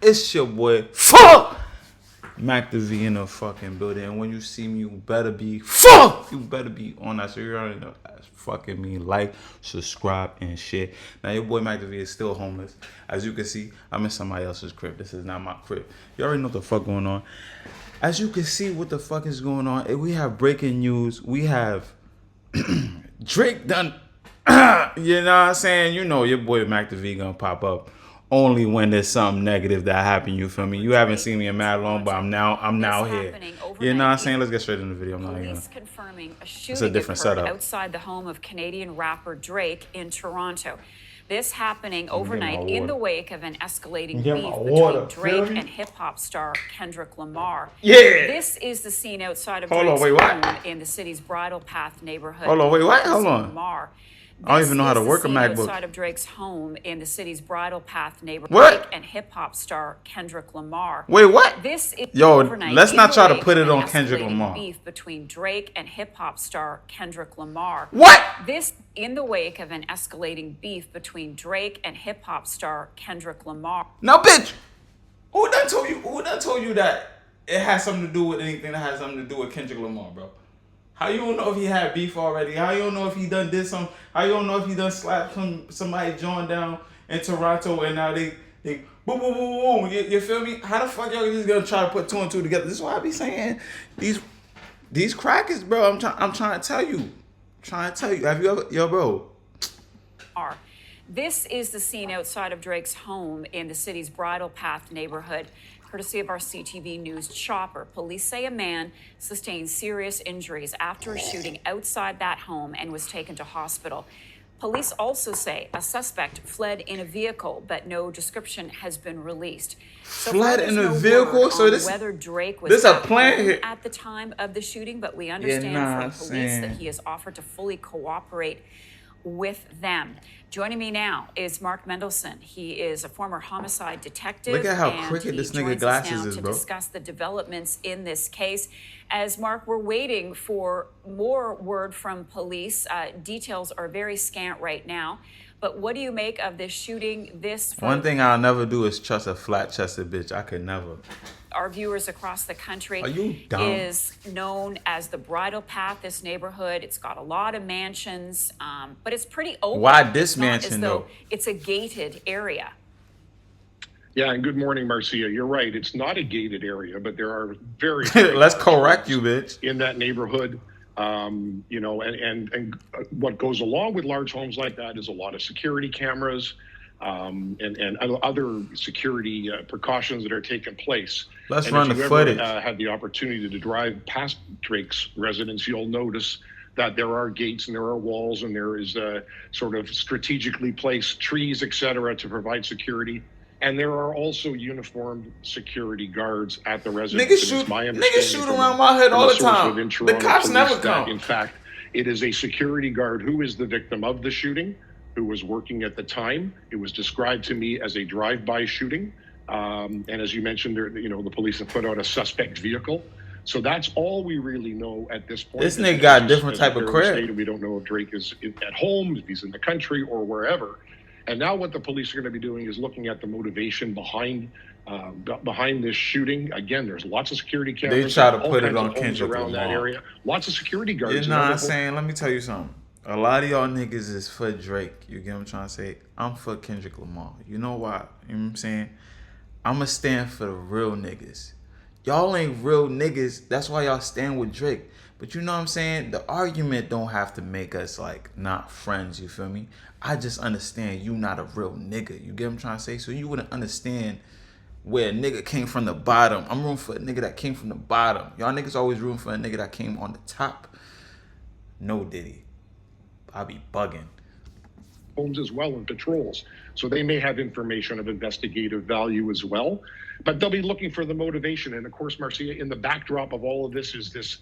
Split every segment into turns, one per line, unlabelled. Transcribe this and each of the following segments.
It's your boy, fuck Maccduhvee in the fucking building. And when you see me, you better be fuck. You better be on that. So you already know that's fucking me. Like, subscribe, and shit. Now your boy Maccduhvee is still homeless. As you can see, I'm in somebody else's crib. This is not my crib. You already know what the fuck going on. As you can see, what the fuck is going on? We have breaking news. We have Drake done. You know what I'm saying? You know your boy Maccduhvee gonna pop up only when there's something negative that happened. You feel me? You haven't seen me in mad long, but I'm now here. You know what I'm saying? Let's get straight into the video. I'm not
Police confirming a shooting
it's a different setup
outside the home of Canadian rapper Drake in Toronto. This happening overnight in the wake of an escalating beef between Drake and hip-hop star Kendrick Lamar.
Yeah.
This is the scene outside of Drake's home in the city's Bridle Path neighborhood.
Hold on.
Lamar.
I don't even know how to work a MacBook.
Outside of Drake's home in the city's Bridle Path neighborhood.
What?
And hip-hop star Kendrick Lamar.
Wait, what?
This is
let's not try to put it on Kendrick Lamar.
Beef between Drake and hip-hop star Kendrick Lamar.
What?
This in the wake of an escalating beef between Drake and hip-hop star Kendrick Lamar.
Now, bitch, who done told you that it has something to do with anything that has something to do with Kendrick Lamar, bro? How you don't know if he had beef already? How you don't know if he done did some? How you don't know if he done slapped somebody joint down in Toronto and now they boom boom boom boom? You feel me? How the fuck y'all just gonna try to put two and two together? This is why I be saying these crackers, bro. I'm trying to tell you. Have you ever bro?
This is the scene outside of Drake's home in the city's Bridle Path neighborhood. Courtesy of our CTV News chopper, police say a man sustained serious injuries after a shooting outside that home and was taken to hospital. Police also say a suspect fled in a vehicle, but no description has been released.
Fled in a vehicle? So this
whether Drake was at the time of the shooting, but we understand from police that he has offered to fully cooperate with them. Joining me now is Mark Mendelson. He is a former homicide detective.
Look at how crooked this nigga glasses is, bro.
To discuss the developments in this case. As Mark, we're waiting for more word from police. Details are very scant right now. But what do you make of this shooting?
One thing I'll never do is trust a flat-chested bitch. I could never.
Our viewers across the country is known as the Bridle Path, this neighborhood. It's got a lot of mansions, but it's pretty open.
Why this mansion, though?
It's a gated area.
Yeah, and good morning, Marcia. You're right. It's not a gated area, but there are very
let's correct you, bitch.
In that neighborhood. You know, and what goes along with large homes like that is a lot of security cameras and other security precautions that are taking place.
Let's run the footage.
Had the opportunity to drive past Drake's residence, you'll notice that there are gates and there are walls and there is sort of strategically placed trees, etc., to provide security. And there are also uniformed security guards at the residence.
Niggas shoot around my head all the time. The cops never come.
In fact, it is a security guard who is the victim of the shooting, who was working at the time. It was described to me as a drive-by shooting. And as you mentioned, the police have put out a suspect vehicle. So that's all we really know at this point.
This nigga got a different type of crib.
We don't know if Drake is at home, if he's in the country, or wherever. And now what the police are going to be doing is looking at the motivation behind this shooting. Again, there's lots of security cameras.
They try to put it on Kendrick
around that area. Lots of security guards.
You know what I'm saying? Let me tell you something. A lot of y'all niggas is for Drake. You get what I'm trying to say? I'm for Kendrick Lamar. You know why? You know what I'm saying? I'm going to stand for the real niggas. Y'all ain't real niggas. That's why y'all stand with Drake. But you know what I'm saying? The argument don't have to make us like not friends, you feel me? I just understand you not a real nigga. You get what I'm trying to say? So you wouldn't understand where a nigga came from the bottom. I'm rooting for a nigga that came from the bottom. Y'all niggas always rooting for a nigga that came on the top. No Diddy. I be bugging.
Homes as well and patrols. So they may have information of investigative value as well. But they'll be looking for the motivation. And of course, Marcia, in the backdrop of all of this is this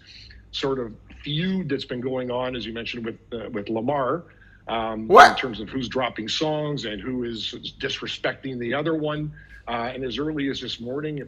sort of feud that's been going on, as you mentioned, with Lamar, in terms of who's dropping songs and who is disrespecting the other one. And as early as this morning,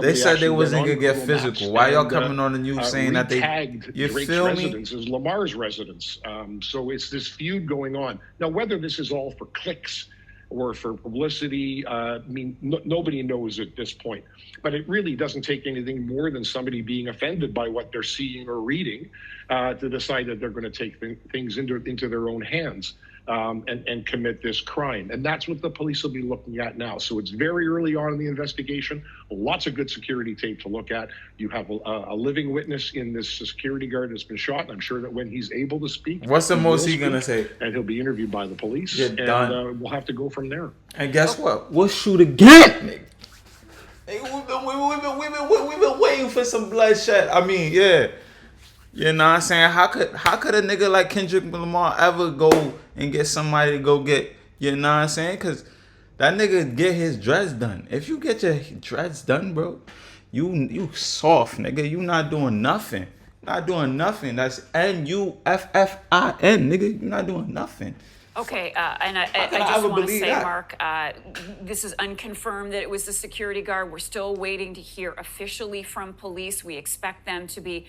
they said they wasn't gonna get physical. Why y'all coming on the news saying that they
tagged Drake's residence as Lamar's residence? So it's this feud going on now. Whether this is all for clicks or for publicity. I mean, nobody knows at this point. But it really doesn't take anything more than somebody being offended by what they're seeing or reading to decide that they're going to take things into their own hands. And commit this crime. And that's what the police will be looking at now. So it's very early on in the investigation, lots of good security tape to look at. You have a living witness in this security guard that's been shot, and I'm sure that when he's able to speak,
what's the most he gonna say?
And he'll be interviewed by the police,
You're done.
We'll have to go from there.
And guess what? We'll shoot again, nigga. Hey, we've been waiting for some bloodshed. I mean, yeah. You know what I'm saying? How could a nigga like Kendrick Lamar ever go and get somebody to go get, you know what I'm saying? Because that nigga get his dreads done. If you get your dreads done, bro, you soft, nigga. You not doing nothing. Not doing nothing. That's NUFFIN, nigga. You not doing nothing.
Okay, and I just want to say, Mark, this is unconfirmed that it was the security guard. We're still waiting to hear officially from police. We expect them to be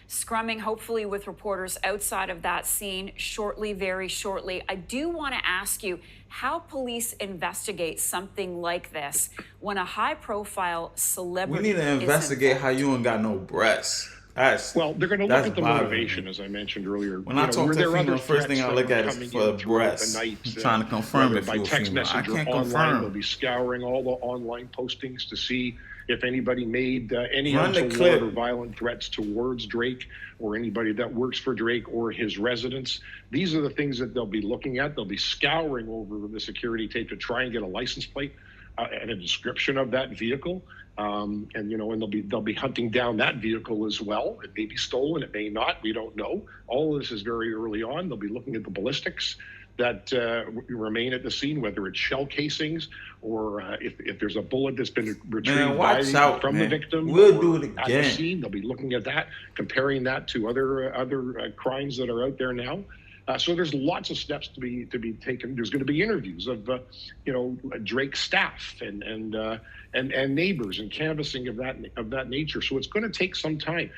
scrumming, hopefully, with reporters outside of that scene shortly, very shortly. I do want to ask you how police investigate something like this when a high-profile celebrity.
We need to investigate how you ain't got no breasts.
Well, they're going to look at the motivation, as I mentioned earlier.
When I talk to female, the first thing I look at is for the breasts. I'm trying to confirm if you're female. I can't confirm.
They'll be scouring all the online postings to see if anybody made any untoward or violent threats towards Drake or anybody that works for Drake or his residents. These are the things that they'll be looking at. They'll be scouring over the security tape to try and get a license plate and a description of that vehicle. And they'll be hunting down that vehicle as well. It may be stolen, it may not, we don't know. All of this is very early on. They'll be looking at the ballistics that remain at the scene, whether it's shell casings or if there's a bullet that's been retrieved from the victim.
We'll do it again.
At the scene, they'll be looking at that, comparing that to other crimes that are out there now. So there's lots of steps to be taken. There's going to be interviews of Drake's staff and neighbors and canvassing of that nature. So it's going to take some time.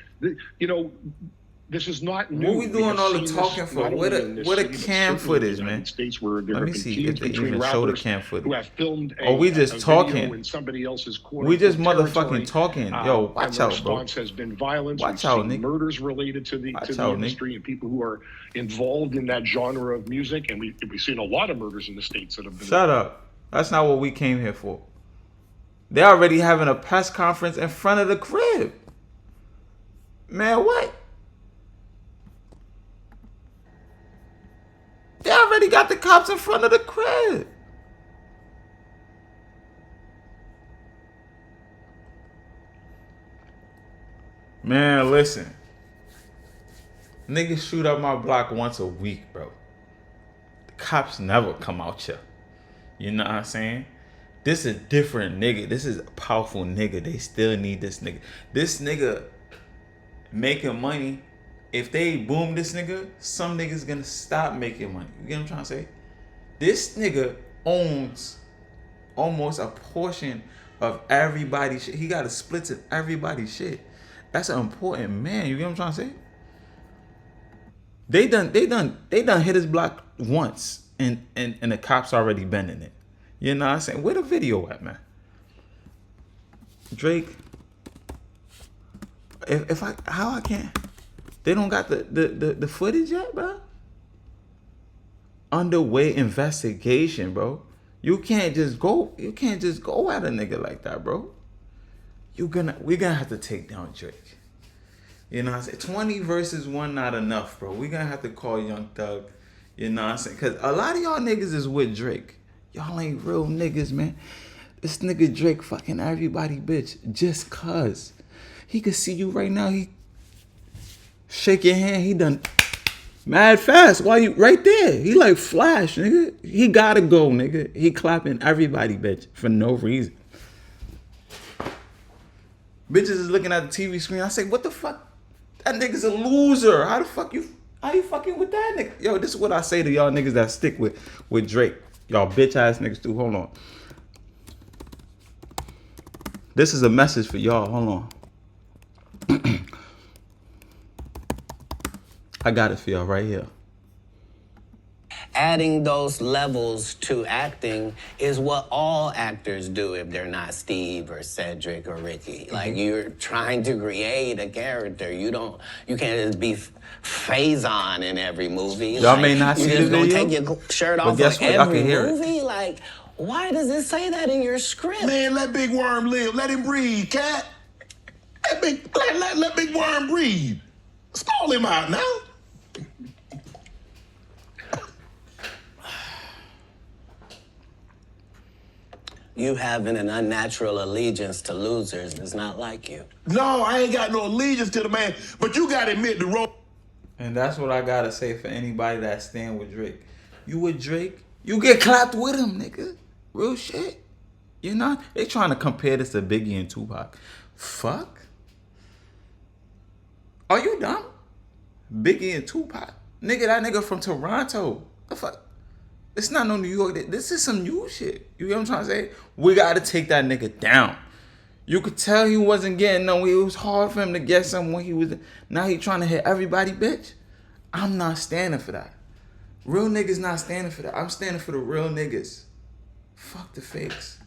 This is not new.
What we doing all the talking for? What a cam footage, man.
States where there
Let me see if they even show the cam footage.
Who have filmed
we just talking.
In somebody else's
we just motherfucking talking. Yo, watch out, bro.
The response has been violence.
Watch out, Nick.
Murders related to the industry and people who are involved in that genre of music, and we've seen a lot of murders in the States that have been.
Shut up. That's not what we came here for. They're already having a press conference in front of the crib. Man, what? They already got the cops in front of the crib. Man, listen. Niggas shoot up my block once a week, bro. The cops never come out here. You know what I'm saying? This is a different nigga. This is a powerful nigga. They still need this nigga. This nigga making money. If they boom this nigga, some niggas gonna stop making money. You get what I'm trying to say? This nigga owns almost a portion of everybody's shit. He got a split of everybody's shit. That's an important man. You get what I'm trying to say? They done hit his block once, and the cops already been in it. You know what I'm saying? Where the video at, man? Drake. How I can't. They don't got the footage yet, bro. Underway investigation, bro. You can't just go at a nigga like that, bro. We're gonna have to take down Drake. You know what I'm saying? 20 versus 1 not enough, bro. We're gonna have to call Young Thug. You know what I'm saying? Cause a lot of y'all niggas is with Drake. Y'all ain't real niggas, man. This nigga Drake fucking everybody, bitch. Just cause. He could see you right now. He shake your hand, he done mad fast. Why you right there? He like Flash, nigga. He gotta go, nigga. He clapping everybody, bitch, for no reason. Bitches is looking at the TV screen. I say, what the fuck? That nigga's a loser. How you fucking with that nigga? Yo, this is what I say to y'all niggas that stick with Drake. Y'all bitch ass niggas too. Hold on. This is a message for y'all. Hold on. I got it for y'all right here.
adding those levels to acting is what all actors do if they're not Steve or Cedric or Ricky. Like, you're trying to create a character. You can't just be Faison in every movie.
Y'all may not see the video,
you just gonna take your shirt off
guess
for
what? I
every
can hear it.
movie? Like, why does it say that in your script?
Man, let Big Worm live. Let him breathe, cat. Let Big Worm breathe. Stall him out now.
You having an unnatural allegiance to losers is not like you.
No, I ain't got no allegiance to the man, but you gotta admit the role.
And that's what I gotta say for anybody that stand with Drake. You with Drake, you get clapped with him, nigga. Real shit. You know? They trying to compare this to Biggie and Tupac. Fuck. Are you dumb? Biggie and Tupac. Nigga, that nigga from Toronto. The fuck? It's not no New York. This is some new shit. You get what I'm trying to say? We gotta take that nigga down. You could tell he wasn't getting no. It was hard for him to get something when he was. Now he trying to hit everybody, bitch. I'm not standing for that. Real niggas not standing for that. I'm standing for the real niggas. Fuck the fakes.